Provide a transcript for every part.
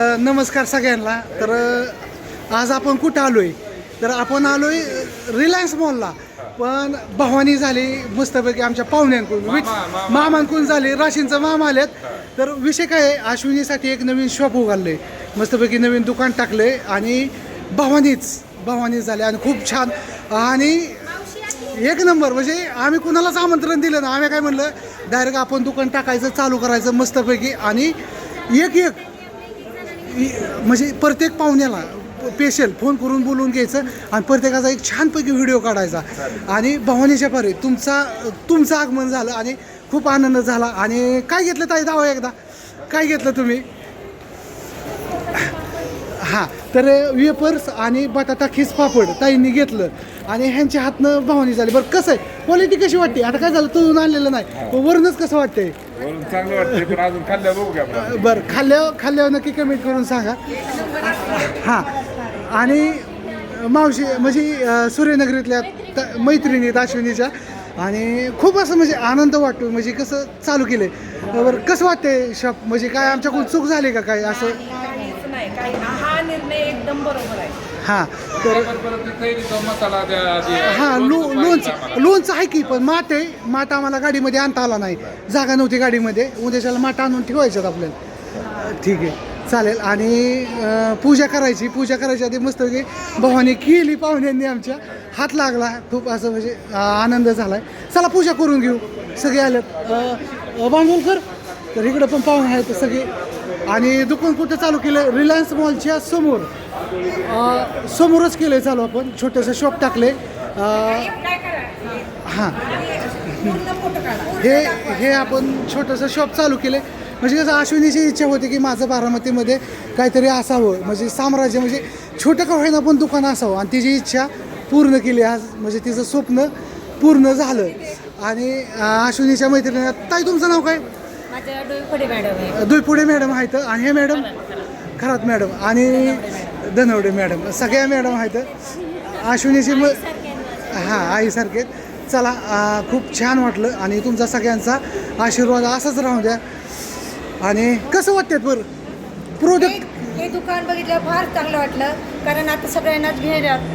नमस्कार सगळ्यांना. तर आज आपण कुठं आलोय? तर आपण आलोय रिलायन्स मॉलला. पण भवानी झाली मस्तपैकी आमच्या पाहुण्यांकडून, मामांकडून झाली, राशींचा मामा आलेत. तर विषय काय आहे, अश्विनीसाठी एक नवीन शॉप उघडले, मस्तपैकी नवीन दुकान टाकले आणि भवानीच झाले आणि खूप छान आणि एक नंबर. म्हणजे आम्ही कुणालाच आमंत्रण दिलं ना, आम्ही काय म्हणलं डायरेक्ट आपण दुकान टाकायचं, चालू करायचं मस्तपैकी आणि एक म्हणजे प्रत्येक पाहुण्याला स्पेशल फोन करून बोलवून घ्यायचं आणि प्रत्येकाचा एक छानपैकी व्हिडिओ काढायचा. आणि भवानीच्या पारी तुमचं आगमन झालं आणि खूप आनंद झाला. आणि काय घेतलं ताई, दावा एकदा काय घेतलं तुम्ही? हां, तर वेपर्स आणि बटाटा खीस पापड ताईंनी घेतलं आणि ह्यांच्या हातनं भवानी झाली. बरं कसं आहे, क्वालिटी कशी वाटते? आता काय झालं, तळून आणलेलं नाही, वरूनच कसं वाटतंय? चांगलं वाटतंय, पण अजून खाल्ल्या बघू का? बरं, खाल्ल्यावर नक्की कमेंट करून सांगा. हां, आणि मावशी म्हणजे सूर्यनगरीतल्या मैत्रिणी आहेत अश्विनीच्या आणि खूप असं म्हणजे आनंद वाटतो. म्हणजे कसं चालू केलं आहे. बरं कसं वाटतंय शॉप? म्हणजे काय आमच्याकडून चूक झाली का काय असं? हा निर्णय एकदम बरोबर आहे. हां, तर मसाला हां, लोणचं आहे की, पण माठ आम्हाला गाडीमध्ये आणता आला नाही, जागा नव्हती गाडीमध्ये. उद्याच्याला माठ आणून ठेवायच्यात आपल्याला. ठीक आहे, चालेल. आणि पूजा करायची आधी मस्त की भवानी केली पाहुण्यांनी, आमच्या हात लागला, खूप असं म्हणजे आनंद झाला आहे. चला पूजा करून घेऊ. सगळे आलेत बांधवलकर, तर इकडं पण पाहुणे आहेत सगळे. आणि दुकान कुठं चालू केलं? रिलायन्स मॉलच्या समोरच केलं आहे चालू. आपण छोटंसं शॉप टाकले. हां, हे आपण छोटंसं शॉप चालू केलं आहे. म्हणजे कसं अश्विनीची इच्छा होती की माझं बारामतीमध्ये काहीतरी असावं, म्हणजे साम्राज्य, म्हणजे छोटं का होईना पण दुकान असावं. आणि तिची इच्छा पूर्ण केली आज, म्हणजे तिचं स्वप्न पूर्ण झालं. आणि अश्विनीच्या मैत्रिणी, ताई तुमचं नाव काय? माझ्या डोईफोडे मॅडम आहे. डोईफोडे मॅडम आहेत आणि हे मॅडम खरात मॅडम आणि धनवडे मॅडम, सगळ्या मॅडम आहेत अश्विनीची हां, आईसारखे. चला, खूप छान वाटलं आणि तुमचा सगळ्यांचा आशीर्वाद असाच राहू द्या. आणि कसं वाटतं बरं प्रोडक्ट? हे दुकान बघितलं फार चांगलं वाटलं, कारण आता सगळ्यांनाच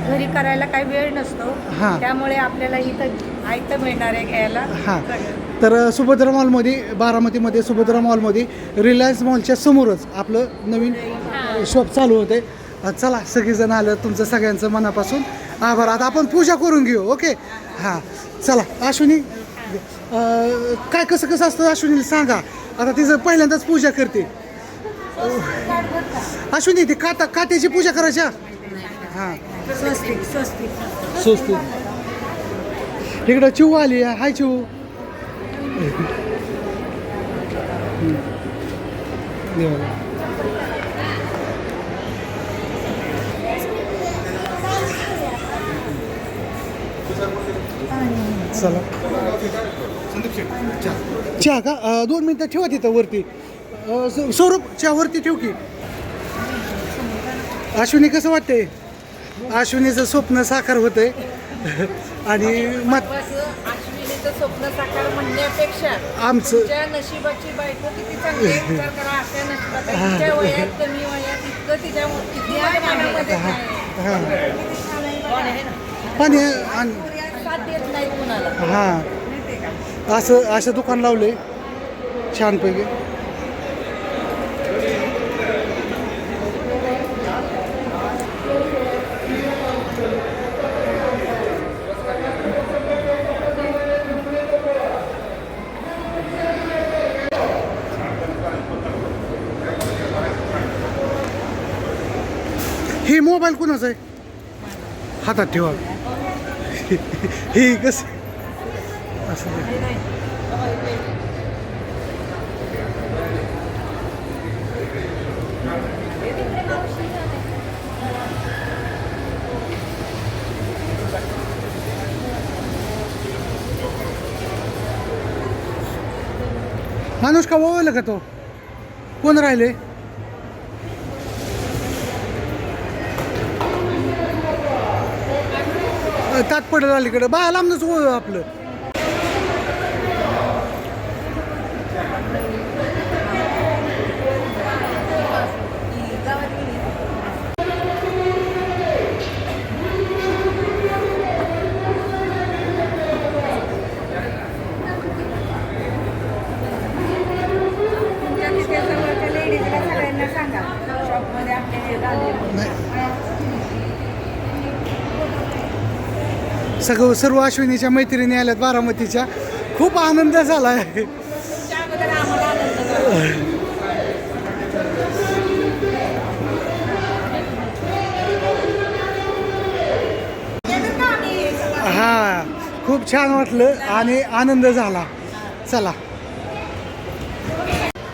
घरी करायला काही वेळ नसतो. हां, त्यामुळे आपल्याला इथं ऐकतं मिळणार आहे घ्यायला. हां, तर सुभद्रा मॉलमध्ये, बारामतीमध्ये सुभद्रा मॉलमध्ये रिलायन्स मॉलच्या समोरच आपलं नवीन शॉप चालू होते. चला, सगळेजण आलं, तुमचं सगळ्यांचं मनापासून आभार. आता आपण पूजा करून घेऊ. ओके, हां, चला. अश्विनी काय कसं असतं अश्विनीला सांगा. आता तिचं पहिल्यांदाच पूजा करते अश्विनी. ती काट्याची पूजा करायच्या. हां, स्वस्तिक. इकडं चिऊ आली. हाय चिऊ. चला, चहा का? 2 मिनटं ठेवा तिथं वरती. स्वरूप चहा वरती ठेव की. अश्विनी कसं वाटतंय? अश्विनीचं स्वप्न साकार होतंय आणि अश्विनीचं स्वप्न साकार म्हणण्यापेक्षा आमचं तुझ्या नशिबाची बायको किती चांगली आहे, विचार करा. अशा नशिबात तिच्या वयात, कमी वयात इतकं तिच्या मनामध्ये पाणी साथ देत नाही कुणाला. हां, असं दुकान लावलंय छानपैकी. हे मोबाईल कुणाचा आहे? हातात ठेवा. हे कसं असं अनुष्का ओळखलं का? तो कोण राहिले? तात पडेल अलीकडे बा लांबनच ओळ आपलं. सर्व अश्विनीच्या मैत्रिणी आल्यात बारामतीच्या. खूप आनंद झाला आहे. तुमच्या अगोदर आम्हाला आनंद झाला. येतात ना आम्ही हे सगळं. हा खूप छान वाटलं आणि आनंद झाला. चला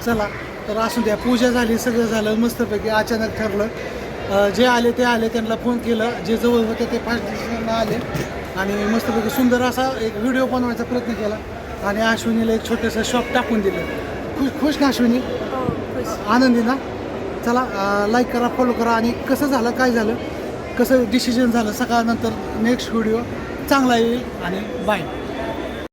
चला तर असू द्या. पूजा झाली, सगळं झालं मस्तपैकी. अचानक ठरलं, जे आले ते आले, त्यांना फोन केलं, जे जवळ होते ते फास्ट डिसिजनला आले आणि मस्तपैकी सुंदर असा एक व्हिडिओ बनवायचा प्रयत्न केला आणि अश्विनीला एक छोटंसं शॉप टाकून दिलं. खुश ना अश्विनी? हो, खुश. आनंदी ना? चला लाईक करा, फॉलो करा आणि कसं झालं, काय झालं, कसं डिसिजन झालं सकाळनंतर नेक्स्ट व्हिडिओ चांगला येईल आणि बाय.